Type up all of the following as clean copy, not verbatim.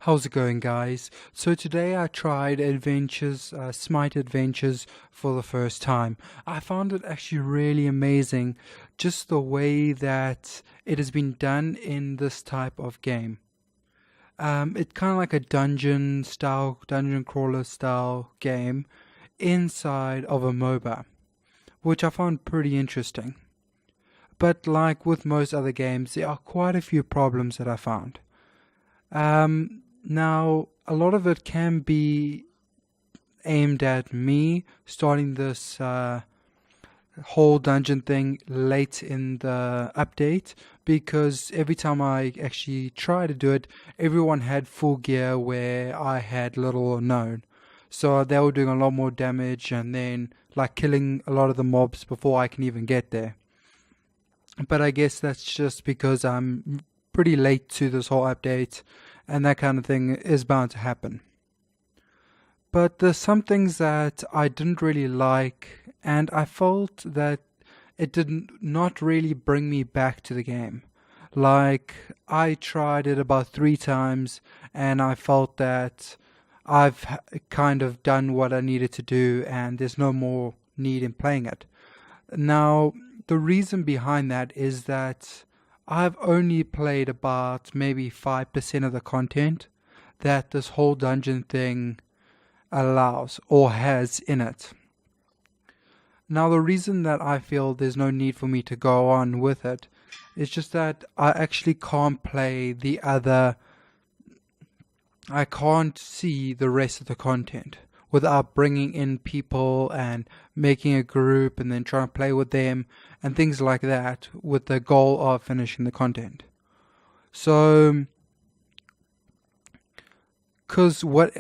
How's it going, guys? So today I tried Smite Adventures for the first time. I found it actually really amazing, just the way that it has been done in this type of game. It's kind of like a dungeon crawler style game inside of a MOBA, which I found pretty interesting. But like with most other games, there are quite a few problems that I found. Now, a lot of it can be aimed at me starting this whole dungeon thing late in the update, because every time I actually try to do it, everyone had full gear where I had little or none. So they were doing a lot more damage and then like killing a lot of the mobs before I can even get there. But I guess that's just because I'm pretty late to this whole update, and that kind of thing is bound to happen. But there's some things that I didn't really like, and I felt that it did not really bring me back to the game. Like, I tried it about 3 times, and I felt that kind of done what I needed to do, and there's no more need in playing it. Now, the reason behind that is that I've only played about maybe 5% of the content that this whole dungeon thing allows or has in it. Now, the reason that I feel there's no need for me to go on with it is just that I actually can't play I can't see the rest of the content without bringing in people and making a group and then trying to play with them and things like that with the goal of finishing the content. So, because what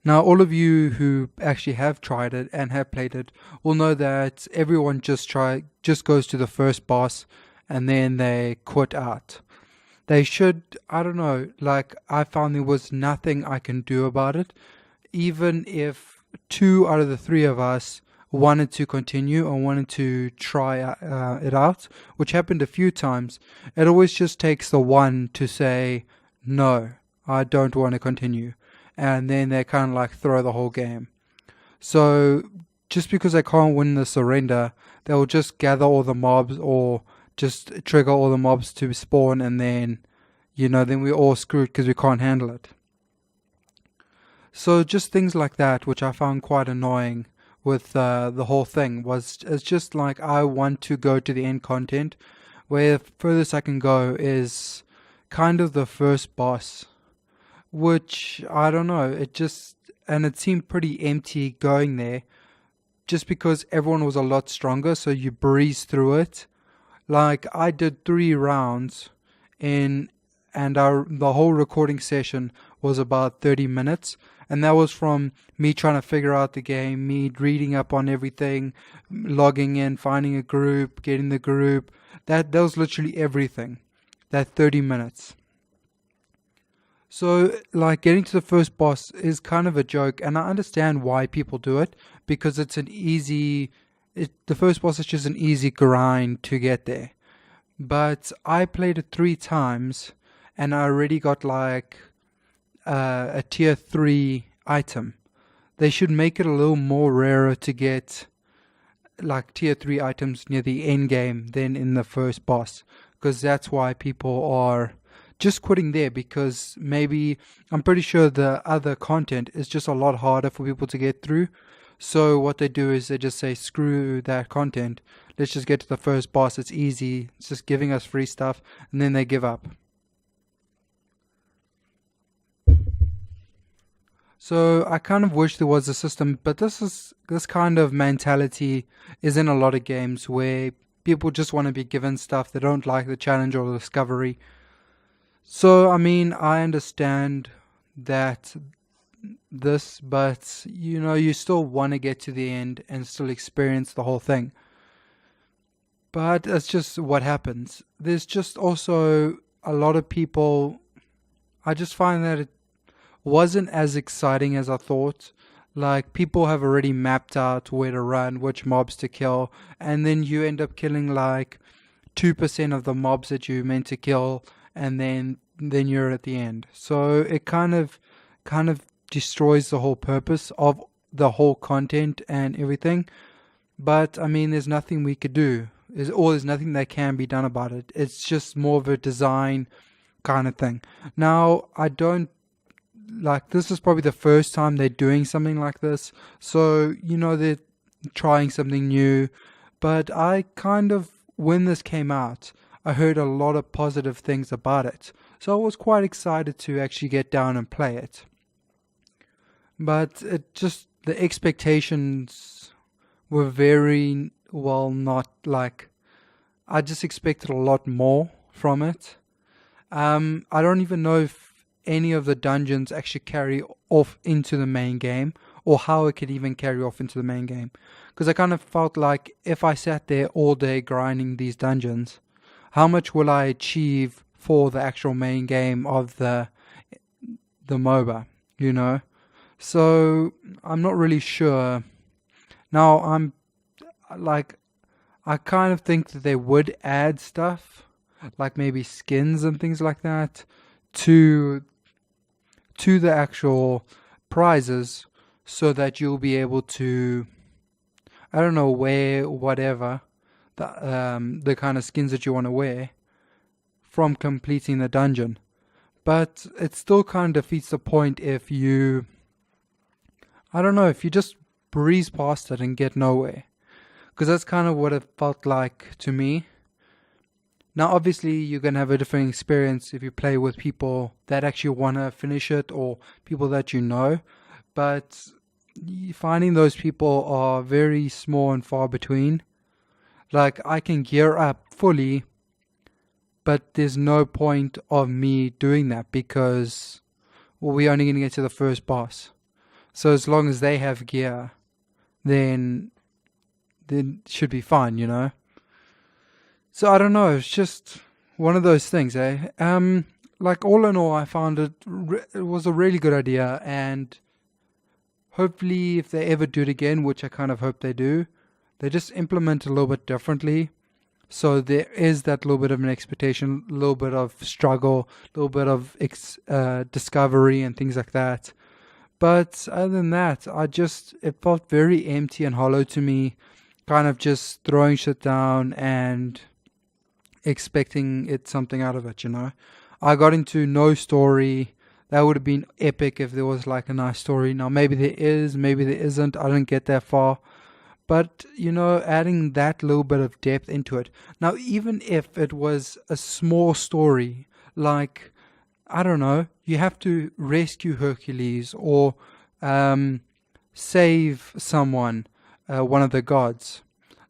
now all of you who actually have tried it and have played it will know that everyone just goes to the first boss and then they quit out. They should, I don't know, like I found there was nothing I can do about it. Even if 2 out of the 3 of us wanted to continue or wanted to try it out, which happened a few times, it always just takes the one to say, no, I don't want to continue. And then they kind of like throw the whole game. So just because they can't win the surrender, they'll just gather all the mobs or just trigger all the mobs to spawn, and then, then we're all screwed because we can't handle it. So just things like that, which I found quite annoying with the whole thing, it's just like I want to go to the end content, where the furthest I can go is kind of the first boss, which I don't know, and it seemed pretty empty going there, just because everyone was a lot stronger, so you breeze through it. Like I did 3 rounds and the whole recording session was about 30 minutes. And that was from me trying to figure out the game, me reading up on everything, logging in, finding a group, getting the group. That was literally everything. That 30 minutes. So, like, getting to the first boss is kind of a joke, and I understand why people do it, because it's the first boss is just an easy grind to get there. But I played it 3 times, and I already got like a tier 3 item. They should make it a little more rarer to get like tier 3 items near the end game than in the first boss, because that's why people are just quitting there, because maybe I'm pretty sure the other content is just a lot harder for people to get through. So what they do is they just say, screw that content, let's just get to the first boss, it's easy, it's just giving us free stuff, and then they give up. So I kind of wish there was a system, but this kind of mentality is in a lot of games where people just want to be given stuff, they don't like the challenge or the discovery. So I mean, I understand that but you still want to get to the end and still experience the whole thing. But that's just what happens. There's just also a lot of people, I just find that it wasn't as exciting as I thought. Like, people have already mapped out where to run, which mobs to kill, and then you end up killing like 2% of the mobs that you meant to kill, and then then you're at the end. So it kind of destroys the whole purpose of the whole content and everything. But I mean, there's nothing we could do. There's nothing that can be done about it. It's just more of a design kind of thing. Now, I don't like this is probably the first time they're doing something like this. So, they're trying something new. But I kind of, when this came out, I heard a lot of positive things about it. So I was quite excited to actually get down and play it. But the expectations were very well not like, I just expected a lot more from it. I don't even know if any of the dungeons actually carry off into the main game, or how it could even carry off into the main game. Because I kind of felt like if I sat there all day grinding these dungeons, how much will I achieve for the actual main game of the MOBA, So I'm not really sure. Now I'm like, I kind of think that they would add stuff, like maybe skins and things like that, to the actual prizes, so that you'll be able to, I don't know, wear whatever the kind of skins that you want to wear from completing the dungeon. But it still kind of defeats the point if you, I don't know, if you just breeze past it and get nowhere. Because that's kind of what it felt like to me. Now, obviously, you're going to have a different experience if you play with people that actually want to finish it, or people that you know. But finding those people are very small and far between. Like, I can gear up fully, but there's no point of me doing that because, well, we're only going to get to the first boss. So as long as they have gear, then it should be fine. So I don't know, it's just one of those things, eh? Like, all in all, I found it was a really good idea, and hopefully if they ever do it again, which I kind of hope they do, they just implement it a little bit differently. So there is that little bit of an expectation, a little bit of struggle, a little bit of discovery and things like that. But other than that, it felt very empty and hollow to me, kind of just throwing shit down and expecting something out of it. I got into no story. That would have been epic if there was like a nice story. Now maybe there is, maybe there isn't. I didn't get that far. But, adding that little bit of depth into it. Now, even if it was a small story, like, I don't know, you have to rescue Hercules, or save someone, one of the gods.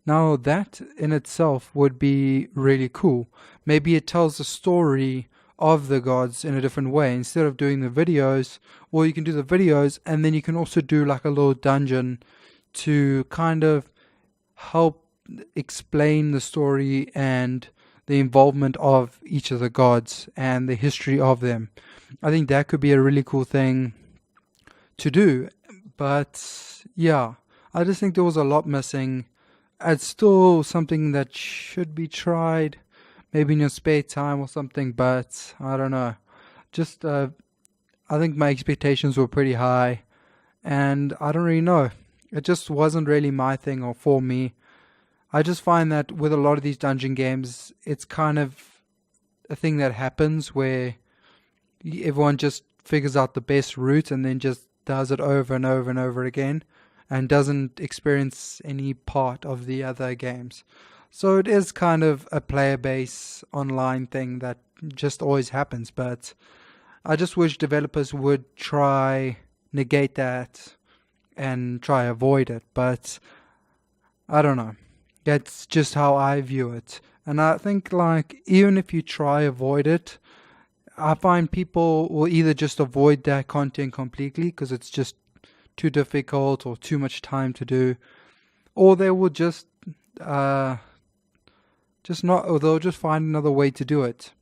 Now, that in itself would be really cool. Maybe it tells the story of the gods in a different way. Instead of doing the videos, or you can do the videos, and then you can also do like a little dungeon to kind of help explain the story and the involvement of each of the gods and the history of them. I think that could be a really cool thing to do. But yeah, I just think there was a lot missing. It's still something that should be tried, maybe in your spare time or something, but I don't know. Just, I think my expectations were pretty high, and I don't really know. It just wasn't really my thing or for me. I just find that with a lot of these dungeon games, it's kind of a thing that happens where everyone just figures out the best route and then just does it over and over and over again, and doesn't experience any part of the other games. So it is kind of a player base online thing that just always happens, but I just wish developers would try negate that and try avoid it. But I don't know. That's just how I view it. And I think, like, even if you try avoid it, I find people will either just avoid that content completely because it's just too difficult or too much time to do, or they will just not, or they'll just find another way to do it.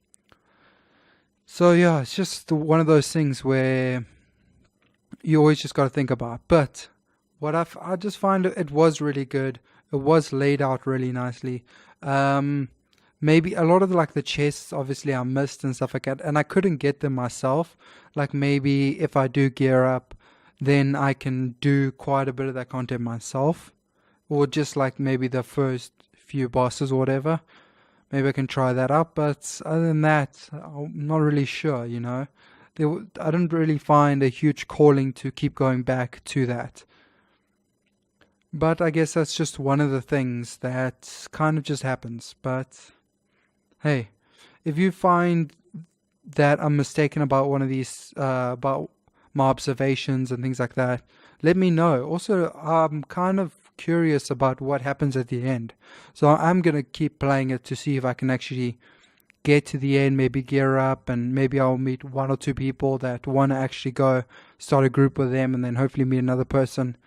So yeah, it's just one of those things where you always just got to think about. But what I just find it was really good. It was laid out really nicely. maybe a lot of like the chests obviously I missed and stuff like that, and I couldn't get them myself. Like maybe if I do gear up, then I can do quite a bit of that content myself, or just like maybe the first few bosses or whatever. Maybe I can try that out, but other than that, I'm not really sure, you know. I didn't really find a huge calling to keep going back to that. But I guess that's just one of the things that kind of just happens. But hey, if you find that I'm mistaken about one of these, about my observations and things like that, let me know. Also, I'm kind of curious about what happens at the end. So I'm going to keep playing it to see if I can actually get to the end, maybe gear up, and maybe I'll meet one or two people that want to actually go start a group with them, and then hopefully meet another person.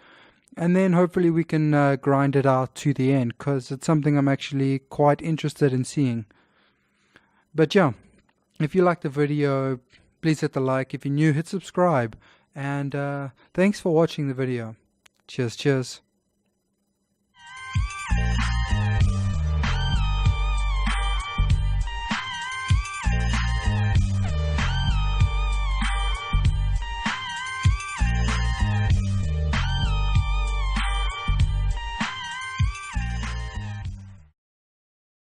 And then hopefully we can grind it out to the end because it's something I'm actually quite interested in seeing. But yeah, if you liked the video, please hit the like. If you're new, hit subscribe. And thanks for watching the video. Cheers, cheers.